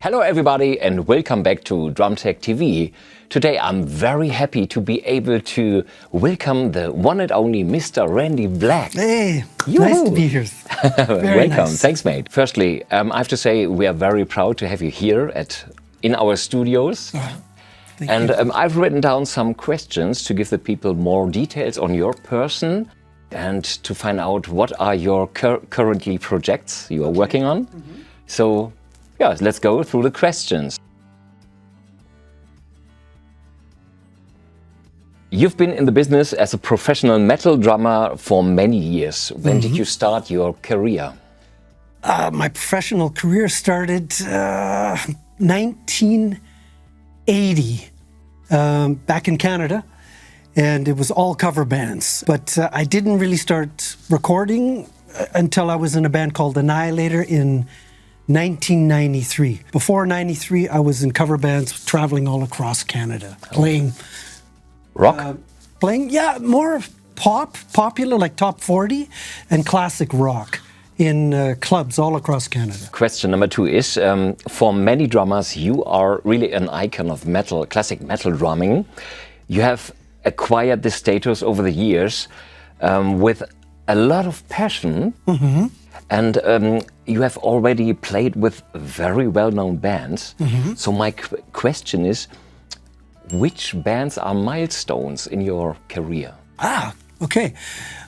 Hello everybody and welcome back to drum-tec TV. Today I'm very happy to be able to welcome the one and only Mr. Randy Black. Hey, Yoo-hoo. Nice to be here. Welcome, nice. Thanks mate. Firstly, I have to say we are very proud to have you here in our studios. Thank you. I've written down some questions to give the people more details on your person and to find out what are your currently projects you are working on. So, yeah, let's go through the questions. You've been in the business as a professional metal drummer for many years. When did you start your career? My professional career started 1980 back in Canada, and it was all cover bands. But I didn't really start recording until I was in a band called Annihilator in 1993. Before 93, I was in cover bands traveling all across Canada, playing Rock? more popular, like top 40, and classic rock in clubs all across Canada. Question number 2 is, for many drummers, you are really an icon of metal, classic metal drumming. You have acquired this status over the years with a lot of passion. And you have already played with very well-known bands. So my question is, which bands are milestones in your career? Okay.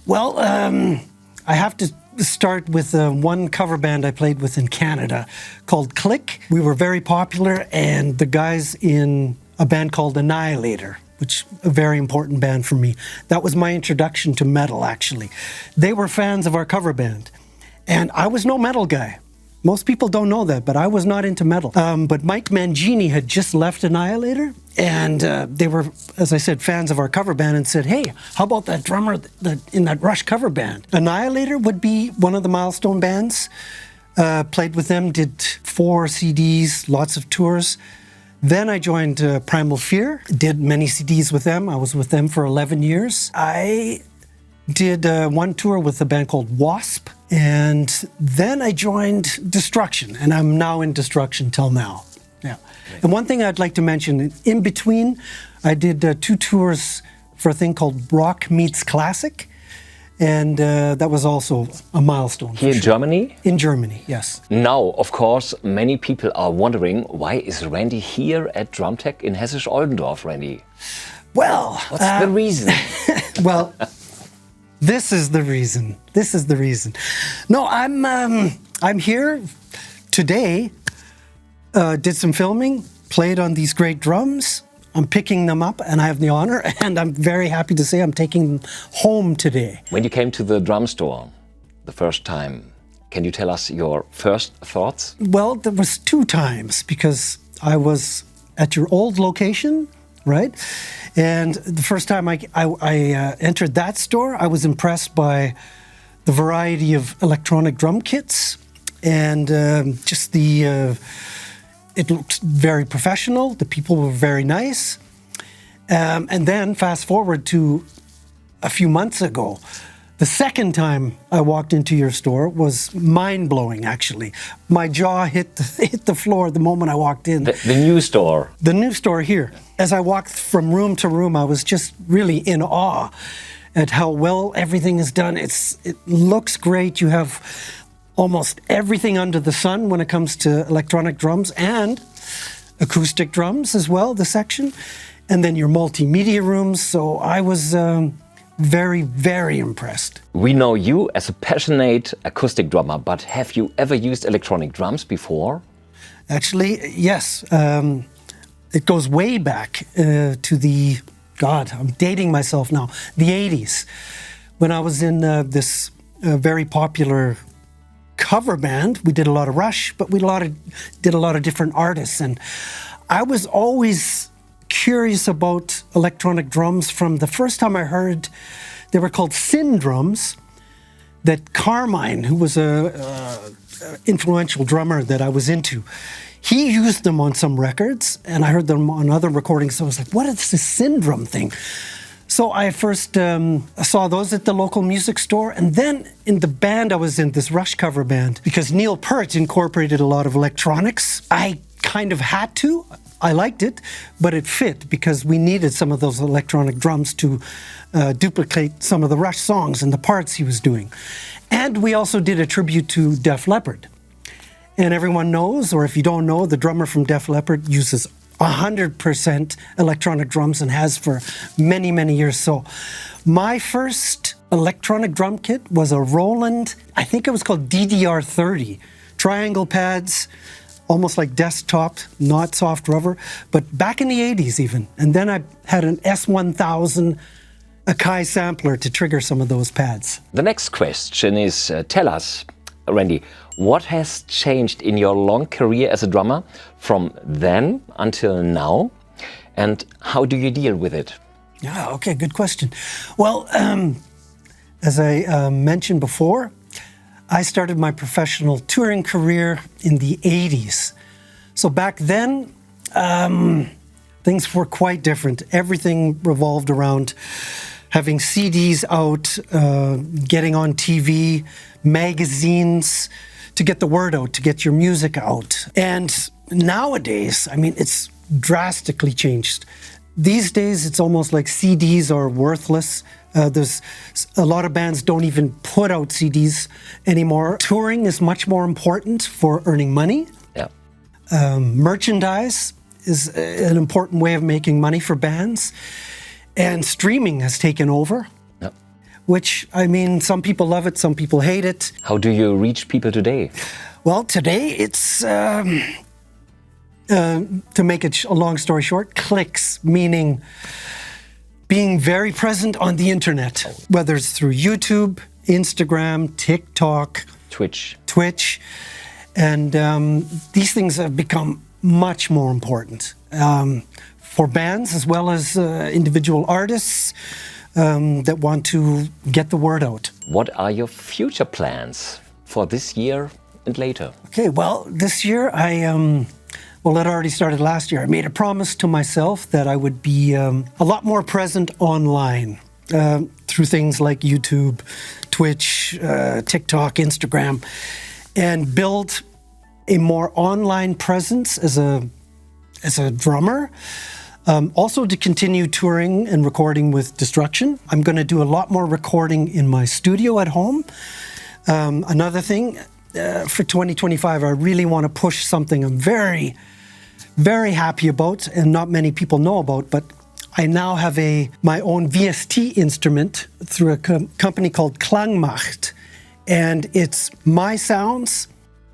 Well, I have to start with one cover band I played with in Canada called Click. We were very popular, and the guys in a band called Annihilator, which is a very important band for me. That was my introduction to metal, actually. They were fans of our cover band. And I was no metal guy. Most people don't know that, but I was not into metal. But Mike Mangini had just left Annihilator, and they were, as I said, fans of our cover band and said, hey, how about that drummer in that Rush cover band? Annihilator would be one of the milestone bands. Played with them, did 4 CDs, lots of tours. Then I joined Primal Fear, did many CDs with them. I was with them for 11 years. I did one tour with a band called Wasp. And then I joined Destruction, and I'm now in Destruction till now. Yeah. And one thing I'd like to mention, in between, I did 2 tours for a thing called Rock Meets Classic, and that was also a milestone. Here in Germany? In Germany, yes. Now, of course, many people are wondering, why is Randy here at drum-tec in Hessisch-Oldendorf, Randy? Well, what's the reason? Well, this is the reason. This is the reason. No, I'm here today. Did some filming, played on these great drums. I'm picking them up, and I have the honor, and I'm very happy to say I'm taking them home today. When you came to the drum store the first time, can you tell us your first thoughts? Well, there was 2 times, because I was at your old location, right? And the first time I entered that store, I was impressed by the variety of electronic drum kits, and just it looked very professional. The people were very nice. And then fast forward to a few months ago, the second time I walked into your store was mind-blowing, actually. My jaw hit the floor the moment I walked in. The new store? The new store here. As I walked from room to room, I was just really in awe at how well everything is done. It looks great. You have almost everything under the sun when it comes to electronic drums and acoustic drums as well, the section. And then your multimedia rooms. So I was very, very impressed. We know you as a passionate acoustic drummer, but have you ever used electronic drums before? Actually, yes. It goes way back to I'm dating myself now, the 80s, when I was in this very popular cover band. We did a lot of Rush, but we did a lot of different artists. And I was always curious about electronic drums from the first time I heard they were called Sin drums, that Carmine, who was a influential drummer that I was into, he used them on some records, and I heard them on other recordings. So I was like, what is this Sin drum thing? So I first saw those at the local music store, and then in the band I was in, this Rush cover band, because Neil Peart incorporated a lot of electronics, I kind of had to. I liked it, but it fit because we needed some of those electronic drums to duplicate some of the Rush songs and the parts he was doing. And we also did a tribute to Def Leppard. And everyone knows, or if you don't know, the drummer from Def Leppard uses 100% electronic drums and has for many, many years. So my first electronic drum kit was a Roland, I think it was called DDR30. Triangle pads, almost like desktop, not soft rubber, but back in the 80s even. And then I had an S1000 Akai sampler to trigger some of those pads. The next question is, tell us, Randy, what has changed in your long career as a drummer from then until now? And how do you deal with it? Yeah, okay, good question. Well, as I mentioned before, I started my professional touring career in the 80s. So back then, things were quite different. Everything revolved around having CDs out, getting on TV, magazines, to get the word out, to get your music out. And nowadays, I mean, it's drastically changed. These days, it's almost like CDs are worthless. There's a lot of bands don't even put out CDs anymore. Touring is much more important for earning money. Yeah. Merchandise is an important way of making money for bands. And streaming has taken over. Which, I mean, some people love it, some people hate it. How do you reach people today? Well, today it's, to make it a long story short, clicks, meaning being very present on the internet, whether it's through YouTube, Instagram, TikTok, Twitch. And these things have become much more important for bands as well as individual artists. That want to get the word out. What are your future plans for this year and later? Okay, well, this year well, it already started last year. I made a promise to myself that I would be a lot more present online through things like YouTube, Twitch, TikTok, Instagram, and build a more online presence as a drummer. Also to continue touring and recording with Destruction. I'm going to do a lot more recording in my studio at home. Another thing, for 2025, I really want to push something I'm very, very happy about and not many people know about, but I now have my own VST instrument through a company called Klangmacht. And it's my sounds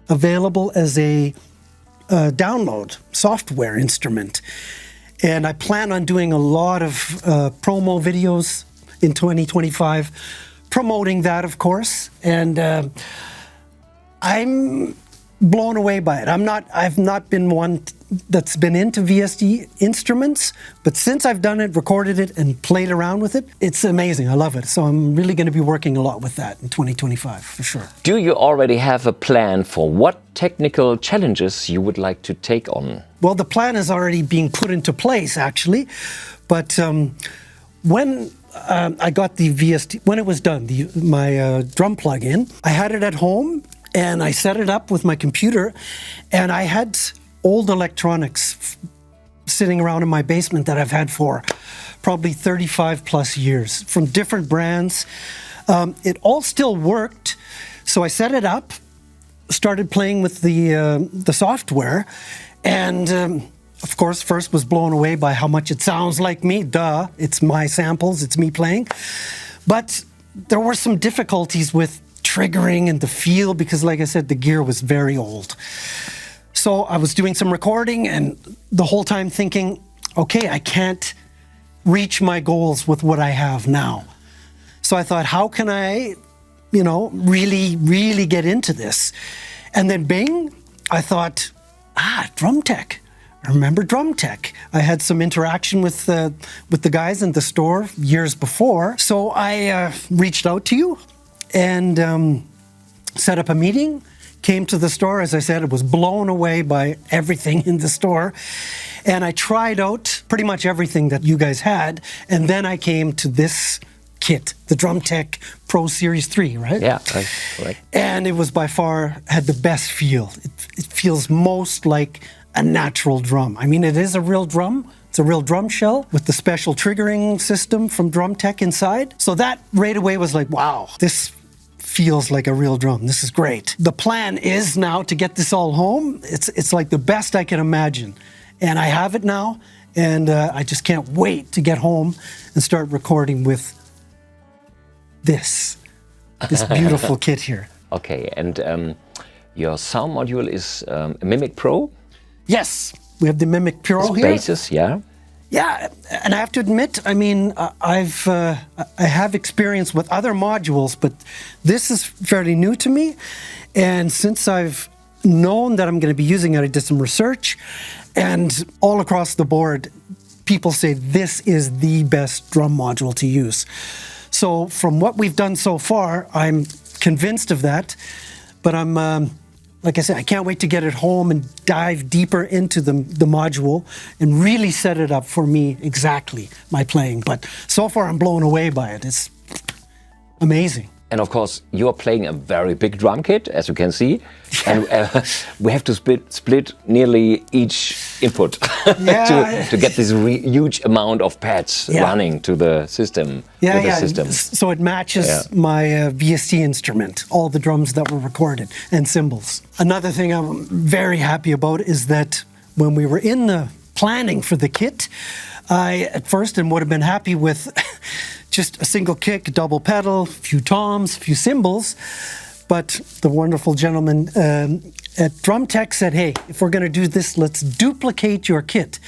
available as a download software instrument. And I plan on doing a lot of promo videos in 2025, promoting that, of course. And I'm blown away by it. I've not been one that's been into VST instruments, but since I've done it, recorded it, and played around with it, it's amazing. I love it. So I'm really going to be working a lot with that in 2025, for sure. Do you already have a plan for what technical challenges you would like to take on? Well, the plan is already being put into place, actually. But when I got the VST, when it was done, my drum plug-in, I had it at home, and I set it up with my computer, and I had old electronics sitting around in my basement that I've had for probably 35 plus years from different brands. It all still worked. So I set it up, started playing with the software, and of course, first was blown away by how much it sounds like me. Duh, it's my samples, it's me playing. But there were some difficulties with triggering and the feel because, like I said, the gear was very old. So I was doing some recording and the whole time thinking, okay, I can't reach my goals with what I have now. So I thought, how can I, really, really get into this? And then bing, I thought, drum-tec. I remember drum-tec. I had some interaction with the guys in the store years before. So I reached out to you and set up a meeting. Came to the store, as I said, it was blown away by everything in the store. And I tried out pretty much everything that you guys had. And then I came to this kit, the drum-tec Pro Series 3, right? Yeah, right. And it was by far, had the best feel. It feels most like a natural drum. I mean, it is a real drum. It's a real drum shell with the special triggering system from drum-tec inside. So that right away was like, wow, this feels like a real drum. This is great. The plan is now to get this all home. It's like the best I can imagine. And I have it now, and I just can't wait to get home and start recording with this beautiful kit here. Okay, and your sound module is a Mimic Pro? Yes, we have the Mimic Pro here. Basis, yeah. Yeah, and I have to admit, I mean, I have experience with other modules, but this is fairly new to me. And since I've known that I'm going to be using it, I did some research, and all across the board, people say this is the best drum module to use. So from what we've done so far, I'm convinced of that, but I'm like I said, I can't wait to get it home and dive deeper into the module and really set it up for me exactly, my playing. But so far, I'm blown away by it. It's amazing. And of course, you are playing a very big drum kit, as you can see. And we have to split nearly each input to get this huge amount of pads running to the system. So it matches my VST instrument, all the drums that were recorded, and cymbals. Another thing I'm very happy about is that when we were in the planning for the kit, I at first would have been happy with just a single kick, a double pedal, a few toms, a few cymbals. But the wonderful gentleman at drum-tec said, hey, if we're going to do this, let's duplicate your kit.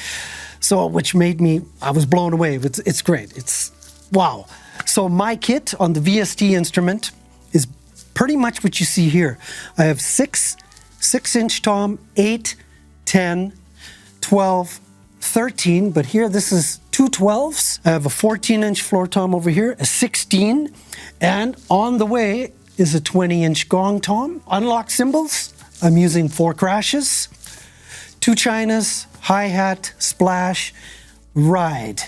So, which made me, I was blown away. It's great. It's, wow. So my kit on the VST instrument is pretty much what you see here. I have 6-inch tom, 8, 10, 12, 13, but here this is 2 12s. I have a 14-inch floor tom over here, a 16, and on the way is a 20-inch gong tom. Unlocked cymbals, I'm using 4 crashes, 2 chinas, hi-hat, splash, ride.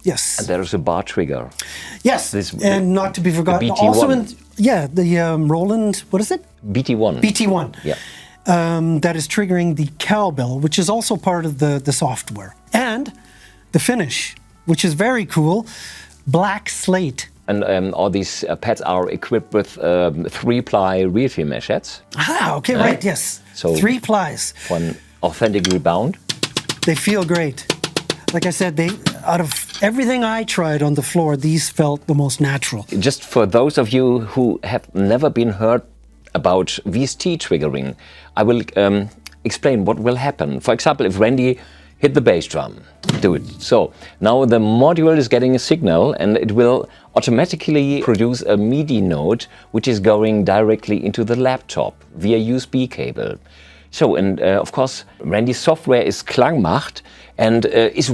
Yes. And there is a bar trigger. Yes, and not to be forgotten, the BT1. also the Roland, what is it? BT1. BT1. Yeah. That is triggering the cowbell, which is also part of the software. And the finish, which is very cool, black slate. And all these pads are equipped with 3-ply rear mesh heads. Ah, okay, right, yes. So 3 plies. One authentic rebound. They feel great. Like I said, out of everything I tried on the floor, these felt the most natural. Just for those of you who have never been heard about VST triggering, I will explain what will happen. For example, if Randy hit the bass drum, do it. So now the module is getting a signal and it will automatically produce a MIDI note which is going directly into the laptop via USB cable. So, and of course, Randy's software is Klangmacht and is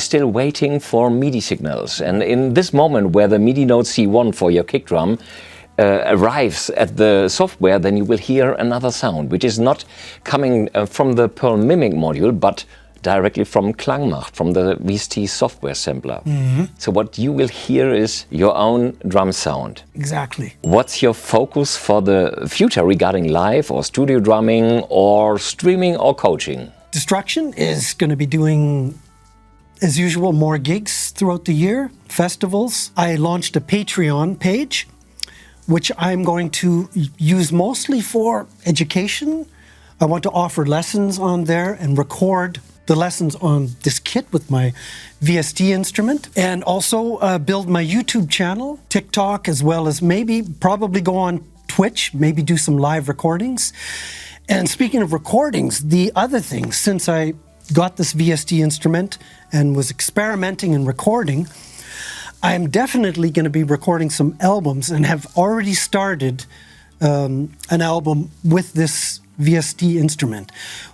still waiting for MIDI signals. And in this moment where the MIDI note C1 for your kick drum arrives at the software, then you will hear another sound, which is not coming from the Pearl Mimic module, but directly from Klangmacht, from the VST software sampler. Mm-hmm. So what you will hear is your own drum sound. Exactly. What's your focus for the future regarding live or studio drumming or streaming or coaching? Destruction is going to be doing, as usual, more gigs throughout the year, festivals. I launched a Patreon page, which I'm going to use mostly for education. I want to offer lessons on there and record the lessons on this kit with my VST instrument, and also build my YouTube channel, TikTok, as well as probably go on Twitch, maybe do some live recordings. And speaking of recordings, the other thing, since I got this VST instrument and was experimenting and recording, I'm definitely going to be recording some albums and have already started an album with this VST instrument,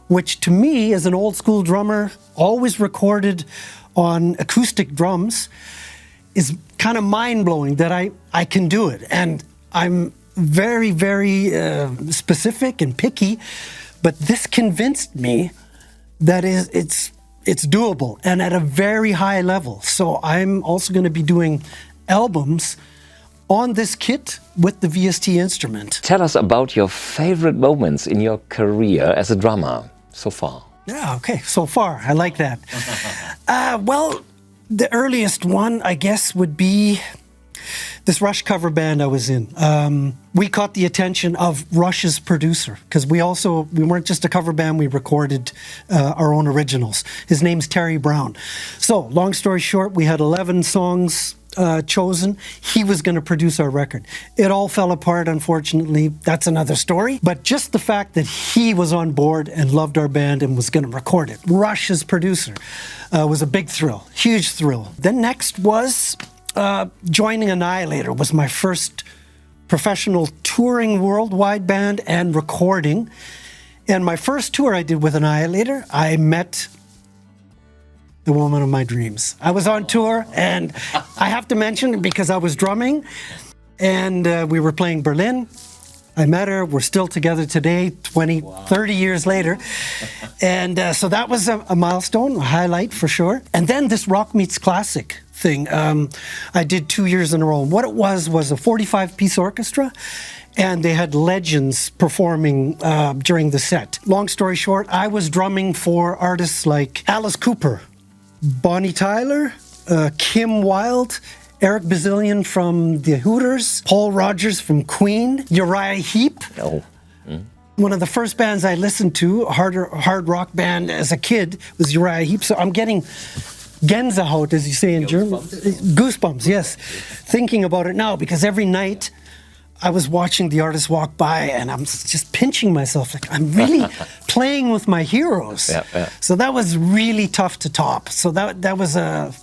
which to me, as an old school drummer, always recorded on acoustic drums, is kind of mind-blowing that I can do it. And I'm very, very specific and picky, but this convinced me that it's doable and at a very high level. So I'm also going to be doing albums on this kit with the VST instrument. Tell us about your favorite moments in your career as a drummer so far. Yeah, okay, so far, I like that. Well, the earliest one, I guess, would be this Rush cover band I was in. We caught the attention of Rush's producer, because we weren't just a cover band, we recorded our own originals. His name's Terry Brown. So, long story short, we had 11 songs chosen. He was going to produce our record. It all fell apart, unfortunately. That's another story. But just the fact that he was on board and loved our band and was going to record it, Rush's producer, was a big thrill, huge thrill. Then next was joining Annihilator. Was my first professional touring worldwide band and recording. And my first tour I did with Annihilator, I met the woman of my dreams. I was on tour, and I have to mention, because I was drumming, and we were playing Berlin. I met her. We're still together today, 30 years later. And so that was a milestone, a highlight for sure. And then this Rock Meets Classic thing, I did 2 years in a row. What it was a 45-piece orchestra, and they had legends performing during the set. Long story short, I was drumming for artists like Alice Cooper, Bonnie Tyler, Kim Wilde, Eric Bazillion from the Hooters, Paul Rodgers from Queen, Uriah Heep. Oh. One of the first bands I listened to, hard rock band as a kid, was Uriah Heep. So I'm getting Gänsehaut, as you say in German. Goosebumps, yes. Thinking about it now, because every night I was watching the artists walk by, and I'm just pinching myself, like I'm really playing with my heroes. Yeah. So that was really tough to top. So that was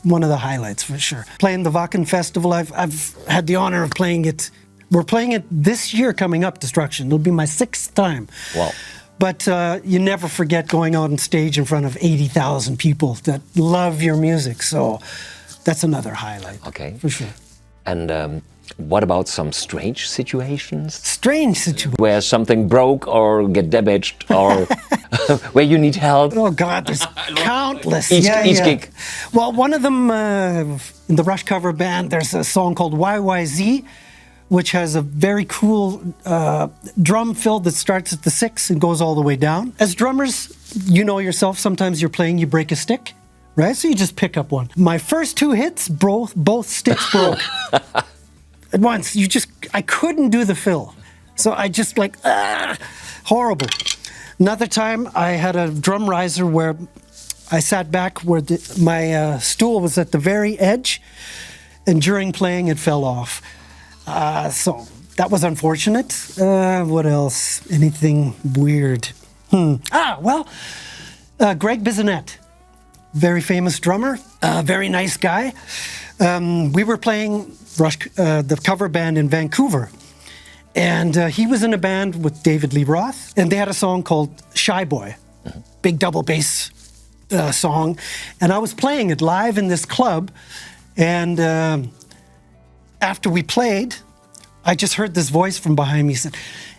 one of the highlights for sure. Playing the Wacken Festival, I've had the honor of playing it. We're playing it this year coming up, Destruction. It'll be my 6th time. Wow. But you never forget going out on stage in front of 80,000 people that love your music. So that's another highlight. Okay. For sure. And what about some strange situations? Strange situations? Where something broke or get damaged, or where you need help? Oh God, there's countless. Each gig. Well, one of them, in the Rush cover band, there's a song called YYZ, which has a very cool drum fill that starts at the 6 and goes all the way down. As drummers, you know yourself, sometimes you're playing, you break a stick, right? So you just pick up one. My first 2 hits, both sticks broke. At once, I couldn't do the fill. So I just horrible. Another time I had a drum riser where I sat back where my stool was at the very edge, and during playing it fell off. So that was unfortunate. What else? Anything weird? Greg Bissonette, very famous drummer, very nice guy. We were playing Rush, the cover band in Vancouver, and he was in a band with David Lee Roth, and they had a song called Shy Boy, big double bass song, and I was playing it live in this club, and after we played, I just heard this voice from behind me said,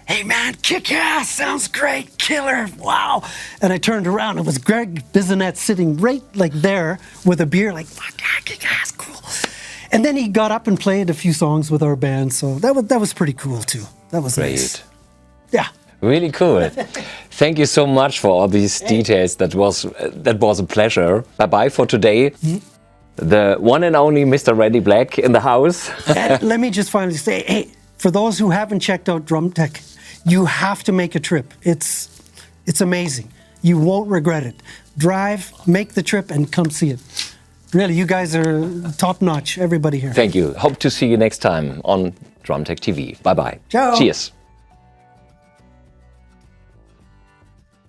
"Hey man, kick ass, sounds great, killer, wow." And I turned around, it was Greg Bissonette sitting right there with a beer, like, "Fuck yeah, kick ass, cool." And then he got up and played a few songs with our band, so that was pretty cool too. That was great. Nice. Yeah. Really cool. Thank you so much for all these details. That was a pleasure. Bye-bye for today. The one and only Mr. Randy Black in the house. And let me just finally say, hey, for those who haven't checked out drum-tec, you have to make a trip. It's amazing. You won't regret it. Drive, make the trip, and come see it. Really, you guys are top-notch, everybody here. Thank you. Hope to see you next time on drum-tec TV. Bye-bye. Ciao. Cheers.